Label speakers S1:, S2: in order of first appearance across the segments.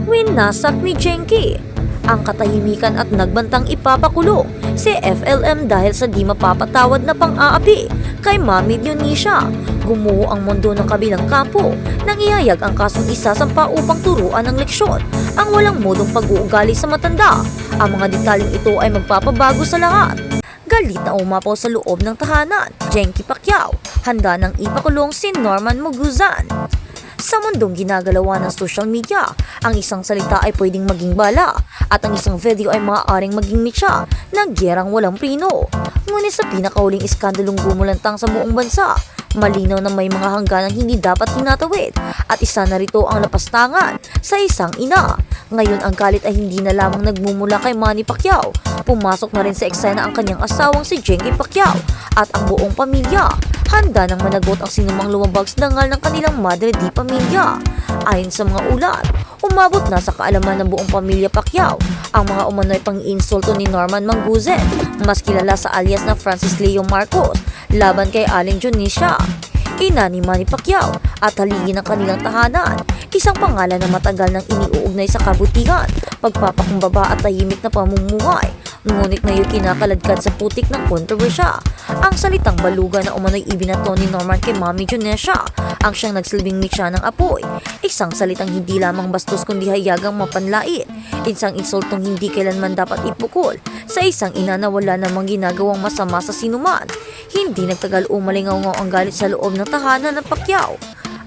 S1: Winasak ni Jenki ang katahimikan at nagbantang ipapakulong si FLM dahil sa di mapapatawad na pang-aapi kay Mami Dionisha. Gumuho ang mundo ng kabilang kampo nang ihayag ang kasong isasampa upang turuan ng leksyon ang walang modong pag-uugali sa matanda. Ang mga detalyeng ito ay magpapabago sa lahat. Galit na umapaw sa loob ng tahanan, Jenki Pacquiao handa nang ipakulong si Norman Muguzan. Sa mundong ginagalawa ng social media, ang isang salita ay pwedeng maging bala at ang isang video ay maaaring maging mitya ng gyerang walang prino. Ngunit sa pinakahuling iskandalong gumulantang sa buong bansa, malinaw na may mga hangganang hindi dapat tinatawid at isa na rito ang lapastangan sa isang ina. Ngayon ang galit ay hindi na lamang nagmumula kay Manny Pacquiao, pumasok na rin sa eksena ang kanyang asawang si Jenki Pacquiao at ang buong pamilya. Handa nang managot ang sinumang lumabag sa dangal ng kanilang madre di pamilya. Ayon sa mga ulat, umabot na sa kaalaman ng buong pamilya Pacquiao ang mga umano'y pang-iinsulto ni Norman Manguzan, mas kilala sa alias na Francis Leo Marcos, laban kay Aling Dionisha, ina ni Manny Pacquiao at haligi ng kanilang tahanan. Isang pangalan na matagal nang iniuugnay sa kabutihan, pagpapakumbaba at tahimik na pamumuhay. Ngunit ngayon kinakaladkad sa putik ng kontrobersya. Ang salitang baluga na umano'y ibinato ni Norman kay Mami Dionisha ang siyang nagsilbing mitya ng apoy. Isang salitang hindi lamang bastos kundi hayagang mapanlait. Isang insultong hindi kailanman dapat ipukol sa isang ina na wala namang ginagawang masama sa sinuman. Hindi nagtagal umalingaw ang galit sa loob ng tahanan ng Pacquiao.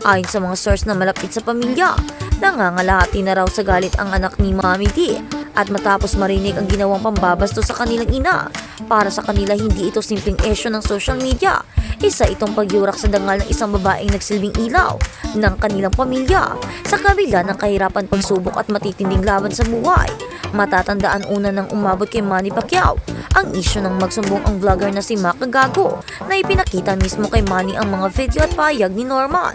S1: Ayon sa mga source na malapit sa pamilya, nangangalahati na raw sa galit ang anak ni Mami D at matapos marinig ang ginawang pambabasto sa kanilang ina. Para sa kanila hindi ito simpleng issue ng social media. Isa itong pagyurak sa dangal ng isang babaeng nagsilbing ilaw ng kanilang pamilya sa kabila ng kahirapan, pagsubok at matitinding laban sa buhay. Matatandaan una nang umabot kay Manny Pacquiao ang isyu ng magsumbong ang vlogger na si Mac Gago na ipinakita mismo kay Manny ang mga video at pahayag ni Norman.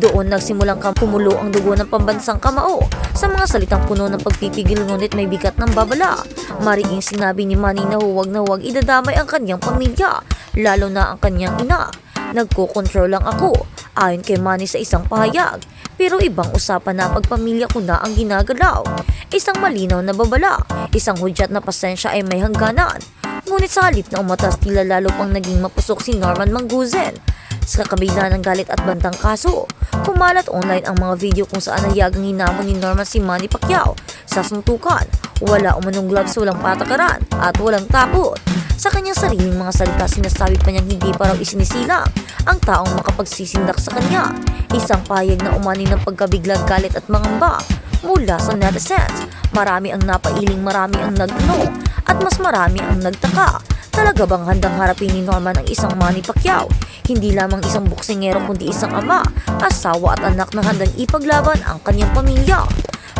S1: Doon nagsimulang kumulo ang dugo ng pambansang kamao sa mga salitang puno ng pagpipigil ngunit may bigat ng babala. Mariing sinabi ni Manny na huwag idadamay ang kanyang pamilya, lalo na ang kanyang ina. Nagko-control lang ako, ayon kay Manny sa isang pahayag. Pero ibang usapan na pagpamilya ko na ang ginagalaw. Isang malinaw na babala, isang hudyat na pasensya ay may hangganan. Ngunit sa halip na umatas, tila lalo pang naging mapusok si Norman Manguzan. Sa kabila ng galit at bantang kaso, kumalat online ang mga video kung saan nahiyagang hinamon ni Norman si Manny Pacquiao sa suntukan. Wala umanong gloves, walang patakaran at walang takot. Sa kanyang sariling mga salita, sinasabi pa niyang hindi pa raw isinisilang ang taong makapagsisindak sa kanya. Isang pahayag na umani ng pagkabiglang galit at mangamba mula sa netizens. Marami ang napailing, marami ang nagtanong at mas marami ang nagtaka. Talaga bang handang harapin ni Norman ang isang Manny Pacquiao? Hindi lamang isang boksingero kundi isang ama, asawa at anak na handang ipaglaban ang kanyang pamilya.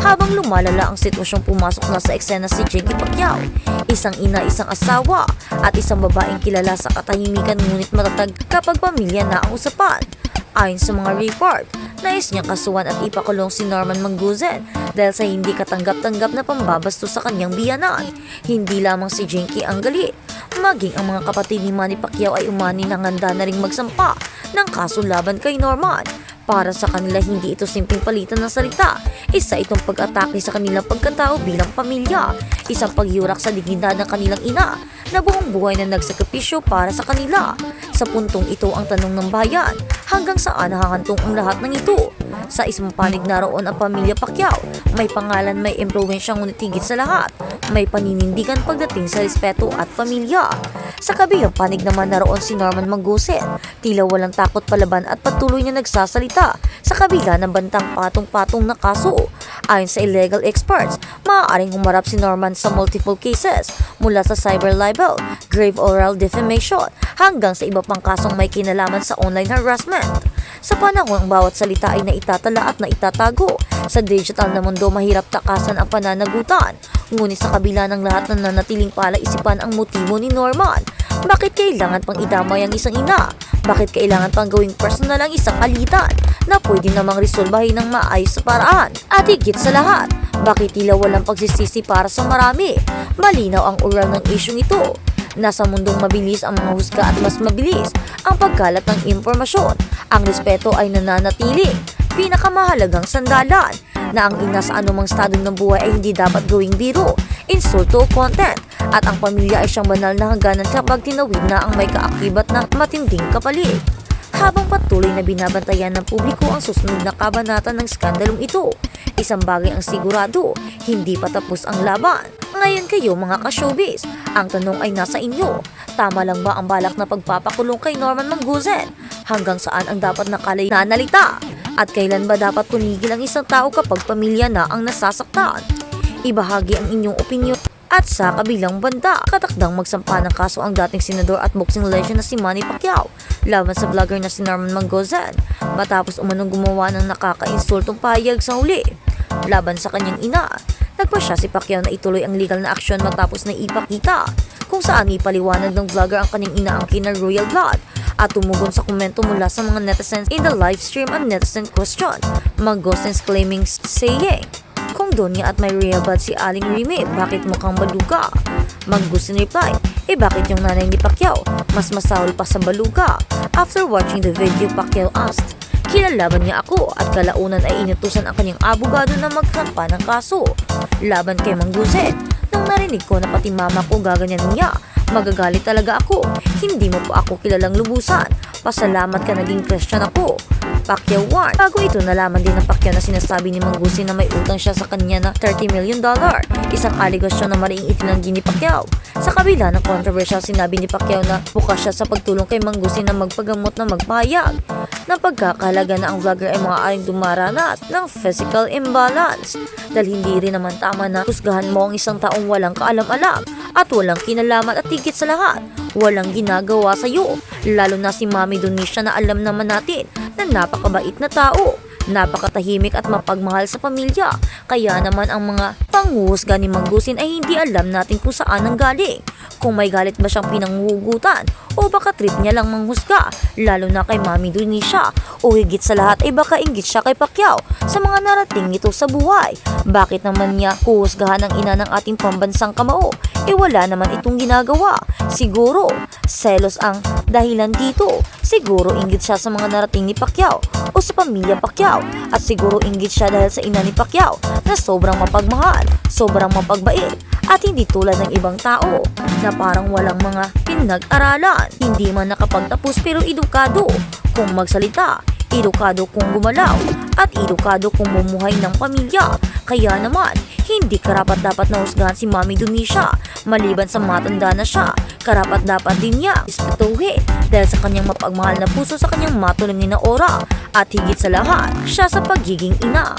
S1: Habang lumalala ang sitwasyong, pumasok na sa eksena si Jenki Pacquiao, isang ina, isang asawa at isang babaeng kilala sa katahimikan ngunit matatag kapag pamilya na ang usapan. Ayon sa mga report, nais niyang kasuhan at ipakulong si Norman Manguzan dahil sa hindi katanggap-tanggap na pambabasto sa kanyang biyanan. Hindi lamang si Jenki ang galit, maging ang mga kapatid ni Manny Pacquiao ay umani ng handa na ring magsampa ng kaso laban kay Norman. Para sa kanila, hindi ito simpleng palitan ng salita. Isa itong pag-atake sa kanilang pagkatao bilang pamilya. Isang pagyurak sa dignidad ng kanilang ina na buong buhay na nagsakripisyo para sa kanila. Sa puntong ito ang tanong ng bayan, hanggang saan hahantong ang lahat ng ito? Sa isang panig naroon ang pamilya Pacquiao. May pangalan, may impluwensya, ngunit higit sa lahat, may paninindigan pagdating sa respeto at pamilya. Sa kabilang panig naman naroon si Norman Manguzan. Tila walang takot palaban at patuloy na nagsasalita sa kabila ng bantang patong-patong na kaso. Ayon sa illegal experts, maaaring humarap si Norman sa multiple cases mula sa cyber libel, grave oral defamation, hanggang sa iba pang kasong may kinalaman sa online harassment. Sa panahon ang bawat salita ay naitatala at naitatago. Sa digital na mundo, mahirap takasan ang pananagutan. Ngunit sa kabila ng lahat, nananatiling palaisipan ang motibo ni Norman. Bakit kailangan pang idamay ang isang ina? Bakit kailangan pang gawing personal ang isang alitan na pwede namang resolbahin ng maayos sa paraan? At higit sa lahat, bakit tila walang pagsisisi para sa marami? Malinaw ang ural ng isyong ito. Nasa mundong mabilis ang mga husga at mas mabilis ang pagkalat ng impormasyon. Ang respeto ay nananatiling pinakamahalagang sandalan. na ang ina sa anumang estado ng buhay ay hindi dapat gawing biro, insulto o content, at ang pamilya ay siyang banal na hangganan kapag tinawid na ang may kaakibat na matinding kapalit. Habang patuloy na binabantayan ng publiko ang susunod na kabanata ng skandalong ito, isang bagay ang sigurado, hindi pa tapos ang laban. Ngayon kayo mga ka-showbiz, ang tanong ay nasa inyo. Tama lang ba ang balak na pagpapakulong kay Norman Manguzen? Hanggang saan ang dapat nakalay na analita? At kailan ba dapat tumigil ang isang tao kapag pamilya na ang nasasaktan? Ibahagi ang inyong opinyon. At sa kabilang banda, katakdang magsampa ng kaso ang dating senador at boxing legend na si Manny Pacquiao laban sa vlogger na si Norman Manguzen matapos umanong gumawa ng nakaka-insultong pahayag sa huli laban sa kanyang ina. Nagpasya si Pacquiao na ituloy ang legal na aksyon matapos na ipakita kung saan ipaliwanag ng vlogger ang kanyang ina ang kina royal blood at tumugon sa komento mula sa mga netizens in the live stream and netizen question. Manguzen's claiming saying, kung Donya at may real blood si Aling Remy, bakit mukhang baluga? Manguzen reply, bakit yung nanay ni Pacquiao mas masahol pa sa baluga? After watching the video, Pacquiao asked, kilalaban niya ako at kalaunan ay inutusan ang kanyang abogado na magsampa ng kaso laban kay Manguzen. Nung narinig ko na pati mama ko gaganyan niya, magagalit talaga ako. Hindi mo pa ako kilalang lubusan. Pasalamat ka naging Christian ako. Pacquiao warned. Bago ito, nalaman din ng Pacquiao na sinasabi ni Manguzen na may utang siya sa kanya na $30 million. Isang aligasyon na maring itinanggi ni Pacquiao. Sa kabila ng controversial, sinabi ni Pacquiao na bukas siya sa pagtulong kay Manguzen na magpagamot na magpahayag na pagkakalaga na ang vlogger ay maaaring dumaranas ng physical imbalance. Dahil hindi rin naman tama na husgahan mo ang isang taong walang kaalam-alam at walang kinalaman at higit sa lahat, walang ginagawa sa iyo. Lalo na si Mami Donisha na alam naman natin na napakabait na tao, napakatahimik at mapagmahal sa pamilya. Kaya naman ang mga panghuhusga ni Manguzen ay hindi alam natin kung saan ang galing. Kung may galit ba siyang pinanghuhugutan o baka trip niya lang manghusga, lalo na kay Mami Donisha. O higit sa lahat ay baka inggit siya kay Pacquiao sa mga narating nito sa buhay. Bakit naman niya huhusgahan ang ina ng ating pambansang kamao? Wala naman itong ginagawa. Siguro, selos ang dahilan dito. Siguro inggit siya sa mga narating ni Pacquiao o sa pamilya Pacquiao. At siguro inggit siya dahil sa ina ni Pacquiao na sobrang mapagmahal, sobrang mapagbait, at hindi tulad ng ibang tao na parang walang mga pinag-aralan. Hindi man nakapagtapos pero edukado kung magsalita, edukado kung gumalaw, at edukado kung bumuhay ng pamilya. Kaya naman, hindi karapat-dapat na husgahan si Mami Donisha. Maliban sa matanda na siya, karapat-dapat din niya respetuhin dahil sa kanyang mapagmahal na puso sa kanyang matulungin na aura at higit sa lahat, siya sa pagiging ina.